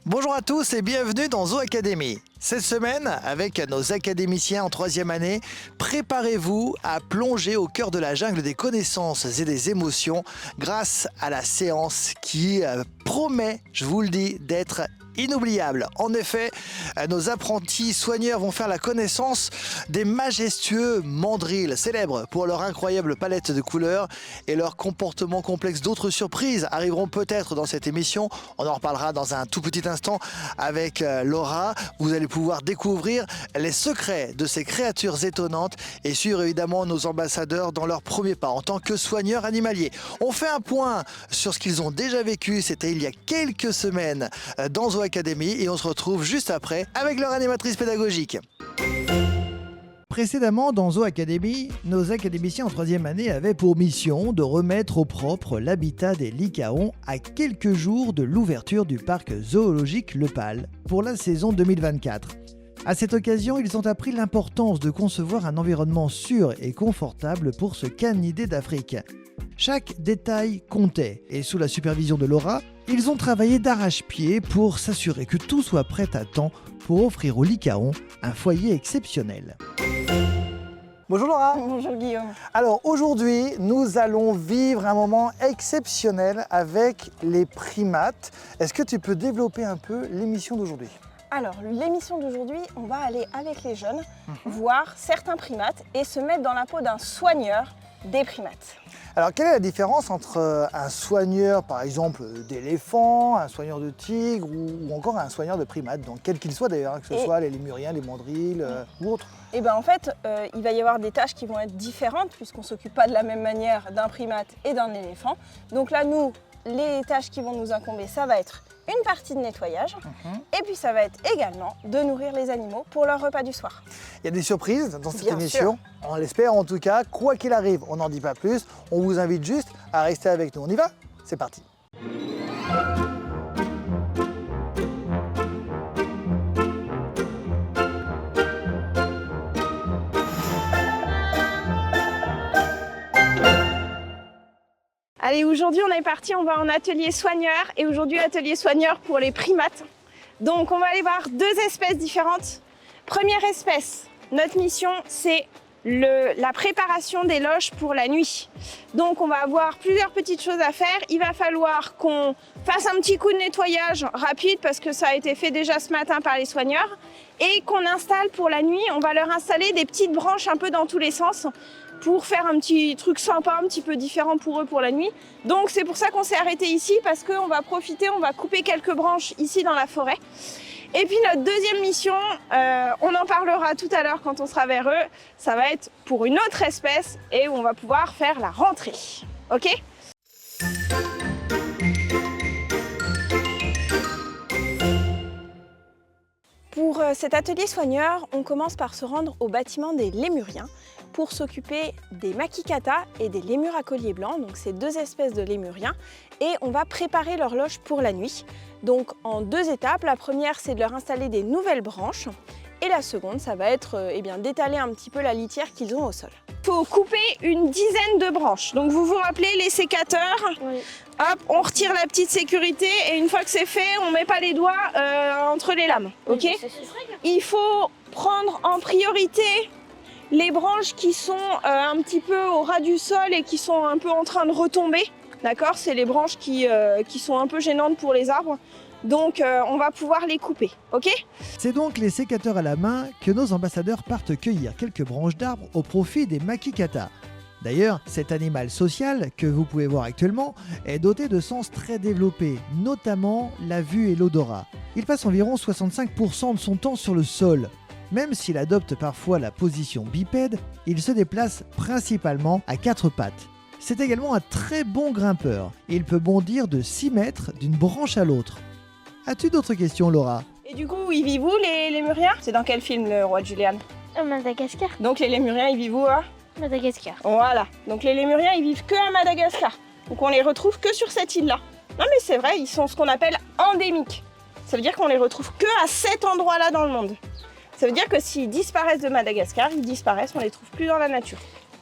Bonjour à tous et bienvenue dans Zoo Academy. Cette semaine, avec nos académiciens en 3e année, préparez-vous à plonger au cœur de la jungle des connaissances et des émotions grâce à la séance qui promet, je vous le dis, d'être inoubliable. En effet, nos apprentis soigneurs vont faire la connaissance des majestueux mandrills, célèbres pour leur incroyable palette de couleurs et leur comportement complexe. D'autres surprises arriveront peut-être dans cette émission. On en reparlera dans un tout petit instant avec Laura. Vous allez pouvoir découvrir les secrets de ces créatures étonnantes et suivre évidemment nos ambassadeurs dans leurs premiers pas en tant que soigneurs animaliers. On fait un point sur ce qu'ils ont déjà vécu. C'était il y a quelques semaines dans Zoo Academy et on se retrouve juste après avec leur animatrice pédagogique. Précédemment, dans Zoo Academy, nos académiciens en 3e année avaient pour mission de remettre au propre l'habitat des lycaons à quelques jours de l'ouverture du parc zoologique Le Pal pour la saison 2024. À cette occasion, ils ont appris l'importance de concevoir un environnement sûr et confortable pour ce canidé d'Afrique. Chaque détail comptait et sous la supervision de Laura, ils ont travaillé d'arrache-pied pour s'assurer que tout soit prêt à temps pour offrir aux lycaons un foyer exceptionnel. Bonjour Laura. Bonjour Guillaume. Alors aujourd'hui, nous allons vivre un moment exceptionnel avec les primates. Est-ce que tu peux développer un peu l'émission d'aujourd'hui ? Alors, l'émission d'aujourd'hui, on va aller avec les jeunes voir certains primates et se mettre dans la peau d'un soigneur des primates. Alors, quelle est la différence entre un soigneur, par exemple, d'éléphants, un soigneur de tigre ou encore un soigneur de primates, donc quel qu'il soit d'ailleurs, que ce soit les lémuriens, les mandrills ou autres? Et bien en fait, il va y avoir des tâches qui vont être différentes puisqu'on ne s'occupe pas de la même manière d'un primate et d'un éléphant. Donc là, nous, les tâches qui vont nous incomber, ça va être une partie de nettoyage et puis ça va être également de nourrir les animaux pour leur repas du soir. Il y a des surprises dans cette Bien émission, on l'espère en tout cas. Quoi qu'il arrive, on n'en dit pas plus, on vous invite juste à rester avec nous. On y va? C'est parti. Allez, aujourd'hui on est parti, on va en atelier soigneur et aujourd'hui atelier soigneur pour les primates. Donc on va aller voir deux espèces différentes. Première espèce, notre mission c'est la préparation des loges pour la nuit. Donc on va avoir plusieurs petites choses à faire. Il va falloir qu'on fasse un petit coup de nettoyage rapide parce que ça a été fait déjà ce matin par les soigneurs et qu'on installe pour la nuit. On va leur installer des petites branches un peu dans tous les sens pour faire un petit truc sympa, un petit peu différent pour eux pour la nuit. Donc c'est pour ça qu'on s'est arrêté ici parce qu'on va profiter, on va couper quelques branches ici dans la forêt. Et puis notre deuxième mission, on en parlera tout à l'heure quand on sera vers eux, ça va être pour une autre espèce et où on va pouvoir faire la rentrée. Ok ? Pour cet atelier soigneur, on commence par se rendre au bâtiment des lémuriens pour s'occuper des makikata et des lémurs à collier blanc, donc ces deux espèces de lémuriens, et on va préparer leur loge pour la nuit. Donc en deux étapes, la première c'est de leur installer des nouvelles branches, et la seconde ça va être d'étaler un petit peu la litière qu'ils ont au sol. Il faut couper une dizaine de branches, donc vous vous rappelez les sécateurs. Oui. Hop, on retire la petite sécurité et une fois que c'est fait, on ne met pas les doigts entre les lames, ok ? Il faut prendre en priorité les branches qui sont un petit peu au ras du sol et qui sont un peu en train de retomber, d'accord ? C'est les branches qui sont un peu gênantes pour les arbres, donc on va pouvoir les couper, ok ? C'est donc les sécateurs à la main que nos ambassadeurs partent cueillir quelques branches d'arbres au profit des makikata. D'ailleurs, cet animal social, que vous pouvez voir actuellement, est doté de sens très développés, notamment la vue et l'odorat. Il passe environ 65% de son temps sur le sol. Même s'il adopte parfois la position bipède, il se déplace principalement à 4 pattes. C'est également un très bon grimpeur. Il peut bondir de 6 mètres d'une branche à l'autre. As-tu d'autres questions, Laura ? Et du coup, ils vivent où les lémuriens ? C'est dans quel film, le roi de Julian ? Madagascar. Donc les lémuriens, ils vivent où hein ? Madagascar. Voilà, donc les lémuriens, ils vivent que à Madagascar. Donc on les retrouve que sur cette île-là. Non mais c'est vrai, ils sont ce qu'on appelle endémiques. Ça veut dire qu'on les retrouve que à cet endroit-là dans le monde. Ça veut dire que s'ils disparaissent de Madagascar, ils disparaissent, on les trouve plus dans la nature.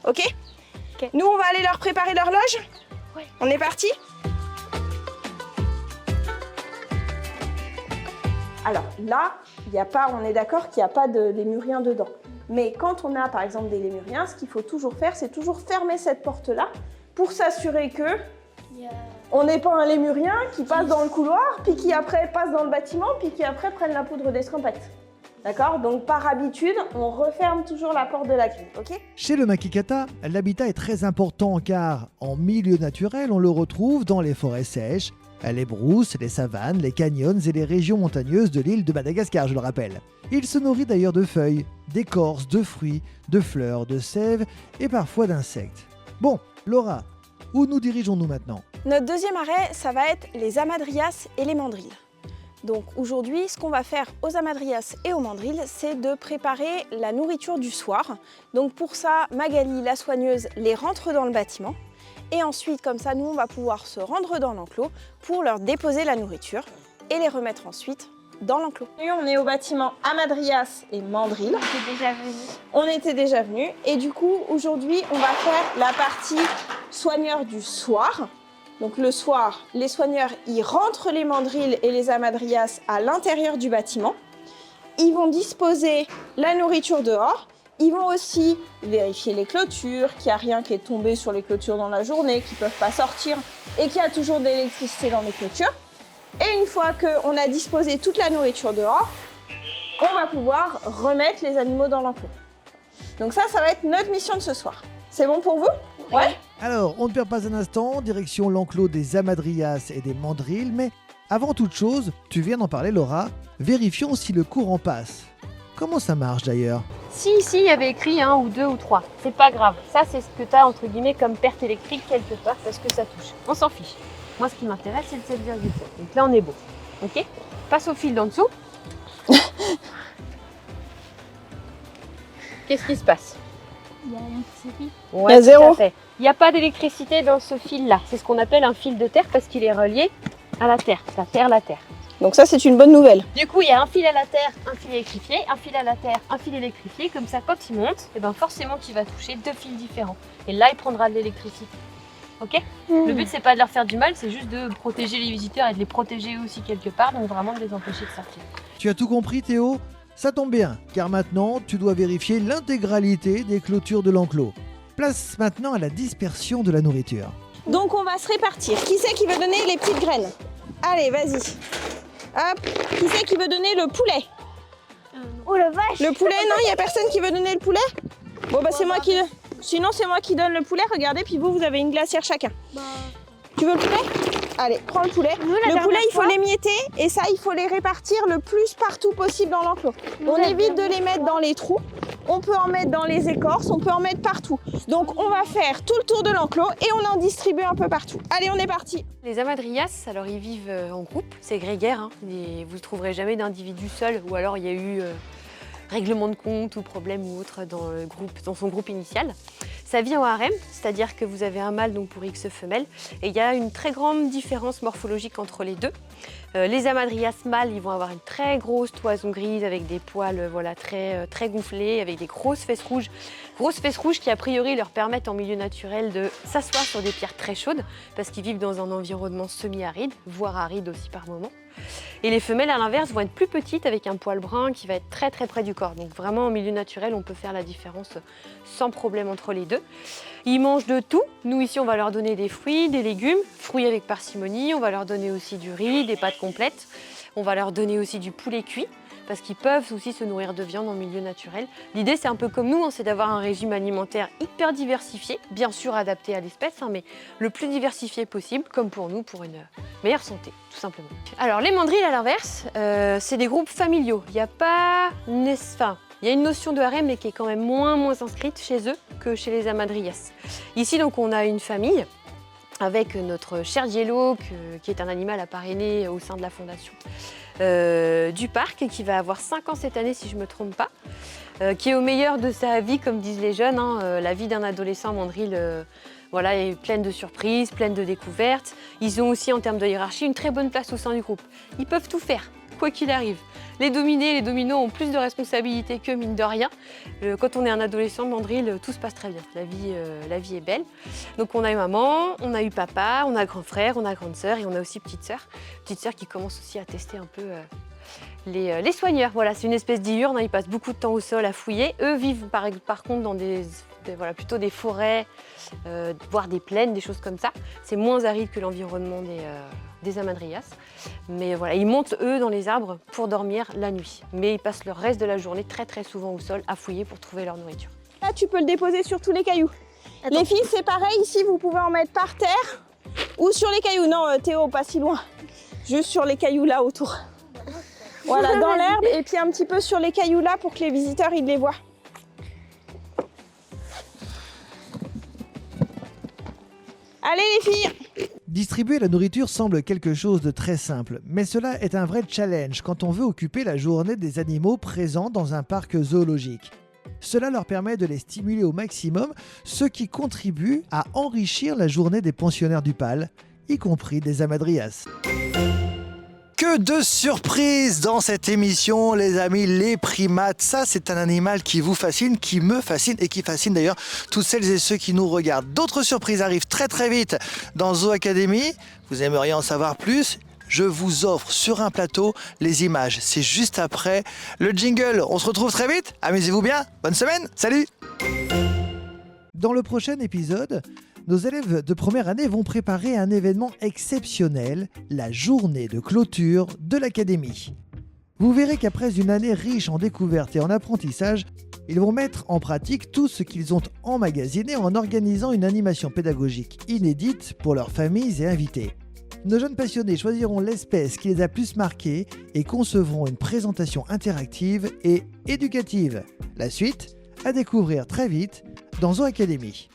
Ok ? Nous, on va aller leur préparer leur loge ? Oui. On est parti ? Alors là, on est d'accord qu'il n'y a pas de lémurien dedans. Mais quand on a par exemple des lémuriens, ce qu'il faut toujours faire, c'est toujours fermer cette porte-là pour s'assurer que on n'est pas un lémurien qui passe dans le couloir, puis qui après passe dans le bâtiment, puis qui après prenne la poudre d'escampette. D'accord? Donc par habitude, on referme toujours la porte de la grille, ok? Chez le Makikata, l'habitat est très important car en milieu naturel, on le retrouve dans les forêts sèches, les brousses, les savanes, les canyons et les régions montagneuses de l'île de Madagascar, je le rappelle. Il se nourrit d'ailleurs de feuilles, d'écorces, de fruits, de fleurs, de sève et parfois d'insectes. Bon, Laura, où nous dirigeons-nous maintenant? Notre deuxième arrêt, ça va être les hamadryas et les mandrilles. Donc aujourd'hui, ce qu'on va faire aux hamadryas et aux mandrilles, c'est de préparer la nourriture du soir. Donc pour ça, Magali, la soigneuse, les rentre dans le bâtiment. Et ensuite, comme ça, nous, on va pouvoir se rendre dans l'enclos pour leur déposer la nourriture et les remettre ensuite dans l'enclos. On est au bâtiment hamadryas et mandrilles. On était déjà venus. Et du coup, aujourd'hui, on va faire la partie soigneur du soir. Donc le soir, les soigneurs, ils rentrent les mandrilles et les hamadryas à l'intérieur du bâtiment. Ils vont disposer la nourriture dehors. Ils vont aussi vérifier les clôtures, qu'il n'y a rien qui est tombé sur les clôtures dans la journée, qu'ils ne peuvent pas sortir et qu'il y a toujours de l'électricité dans les clôtures. Et une fois qu'on a disposé toute la nourriture dehors, on va pouvoir remettre les animaux dans l'enclos. Donc ça va être notre mission de ce soir. C'est bon pour vous? Ouais. Alors, on ne perd pas un instant, direction l'enclos des hamadryas et des mandrilles, mais avant toute chose, tu viens d'en parler Laura, vérifions si le courant passe. Comment ça marche d'ailleurs? Si ici il y avait écrit 1 ou 2 ou 3, c'est pas grave. Ça c'est ce que tu as entre guillemets comme perte électrique quelque part parce que ça touche. On s'en fiche. Moi ce qui m'intéresse c'est le 7,7. Donc là on est beau. Ok? Passe au fil d'en dessous. Qu'est-ce qui se passe? Il y a rien qui s'affiche. Ouais, Il y a zéro. Il n'y a pas d'électricité dans ce fil-là. C'est ce qu'on appelle un fil de terre parce qu'il est relié à la terre. La terre. Donc ça, c'est une bonne nouvelle. Du coup, il y a un fil à la terre, un fil électrifié, un fil à la terre, un fil électrifié. Comme ça, quand il monte, et ben forcément, tu vas toucher 2 fils différents. Et là, il prendra de l'électricité. Ok? Le but, c'est pas de leur faire du mal, c'est juste de protéger les visiteurs et de les protéger aussi quelque part. Donc vraiment de les empêcher de sortir. Tu as tout compris Théo? Ça tombe bien, car maintenant, tu dois vérifier l'intégralité des clôtures de l'enclos. Place maintenant à la dispersion de la nourriture. Donc on va se répartir. Qui c'est qui veut donner les petites graines? Allez, vas-y. Hop. Qui c'est qui veut donner le poulet? Oh la vache! Le poulet, non, il n'y a personne qui veut donner le poulet? Bon, bah c'est moi qui... Sinon, c'est moi qui donne le poulet. Regardez, puis vous avez une glacière chacun. Tu veux le poulet? Allez, prends le poulet. Le poulet, il faut l'émietter et ça, il faut les répartir le plus partout possible dans l'enclos. On évite de les mettre dans les trous. On peut en mettre dans les écorces, on peut en mettre partout. Donc, on va faire tout le tour de l'enclos et on en distribue un peu partout. Allez, on est parti. Les hamadryas, alors ils vivent en groupe, c'est grégaire. Hein. Vous ne trouverez jamais d'individu seul ou alors il y a eu règlement de compte ou problème ou autre dans son groupe initial. Ça vit en harem, c'est-à-dire que vous avez un mâle donc pour X femelles et il y a une très grande différence morphologique entre les deux. Les hamadryas mâles, ils vont avoir une très grosse toison grise avec des poils très gonflés, avec des grosses fesses rouges qui a priori leur permettent en milieu naturel de s'asseoir sur des pierres très chaudes parce qu'ils vivent dans un environnement semi-aride, voire aride aussi par moment. Et les femelles à l'inverse vont être plus petites avec un poil brun qui va être très près du corps. Donc vraiment en milieu naturel, on peut faire la différence sans problème entre les deux. Ils mangent de tout. Nous ici, on va leur donner des fruits, des légumes, fruits avec parcimonie. On va leur donner aussi du riz, des pâtes complètes. On va leur donner aussi du poulet cuit parce qu'ils peuvent aussi se nourrir de viande en milieu naturel. L'idée, c'est un peu comme nous, c'est d'avoir un régime alimentaire hyper diversifié, bien sûr adapté à l'espèce, mais le plus diversifié possible, comme pour nous, pour une meilleure santé, tout simplement. Alors, les mandrilles, à l'inverse, c'est des groupes familiaux. Il y a une notion de harem, mais qui est quand même moins inscrite chez eux que chez les hamadryas. Ici, donc, on a une famille avec notre cher Yellow, qui est un animal à parrainer au sein de la fondation du parc, et qui va avoir 5 ans cette année, si je ne me trompe pas, qui est au meilleur de sa vie, comme disent les jeunes. La vie d'un adolescent mandrill est pleine de surprises, pleine de découvertes. Ils ont aussi, en termes de hiérarchie, une très bonne place au sein du groupe. Ils peuvent tout faire, quoi qu'il arrive. Les dominos ont plus de responsabilités que mine de rien. Quand on est un adolescent mandrill, tout se passe très bien. La vie est belle. Donc on a eu maman, on a eu papa, on a grand frère, on a grande sœur et on a aussi petite sœur. Petite sœur qui commence aussi à tester un peu Les soigneurs, voilà, c'est une espèce diurne, hein, ils passent beaucoup de temps au sol à fouiller. Eux vivent par contre dans plutôt des forêts, voire des plaines, des choses comme ça. C'est moins aride que l'environnement des hamadryas. Mais voilà, ils montent eux dans les arbres pour dormir la nuit. Mais ils passent le reste de la journée très souvent au sol à fouiller pour trouver leur nourriture. Là, tu peux le déposer sur tous les cailloux. Attends. Les filles, c'est pareil, ici, vous pouvez en mettre par terre ou sur les cailloux. Non, Théo, pas si loin. Juste sur les cailloux là autour. Voilà, dans l'herbe et puis un petit peu sur les cailloux là pour que les visiteurs ils les voient. Allez les filles! Distribuer la nourriture semble quelque chose de très simple, mais cela est un vrai challenge quand on veut occuper la journée des animaux présents dans un parc zoologique. Cela leur permet de les stimuler au maximum, ce qui contribue à enrichir la journée des pensionnaires du PAL, y compris des hamadryas. Que de surprises dans cette émission, les amis, les primates. Ça, c'est un animal qui vous fascine, qui me fascine et qui fascine d'ailleurs toutes celles et ceux qui nous regardent. D'autres surprises arrivent très vite dans Zoo Academy. Vous aimeriez en savoir plus ? Je vous offre sur un plateau les images. C'est juste après le jingle. On se retrouve très vite. Amusez-vous bien. Bonne semaine. Salut ! Dans le prochain épisode, nos élèves de première année vont préparer un événement exceptionnel, la journée de clôture de l'Académie. Vous verrez qu'après une année riche en découvertes et en apprentissage, ils vont mettre en pratique tout ce qu'ils ont emmagasiné en organisant une animation pédagogique inédite pour leurs familles et invités. Nos jeunes passionnés choisiront l'espèce qui les a plus marqués et concevront une présentation interactive et éducative. La suite, à découvrir très vite dans Zoo Academy.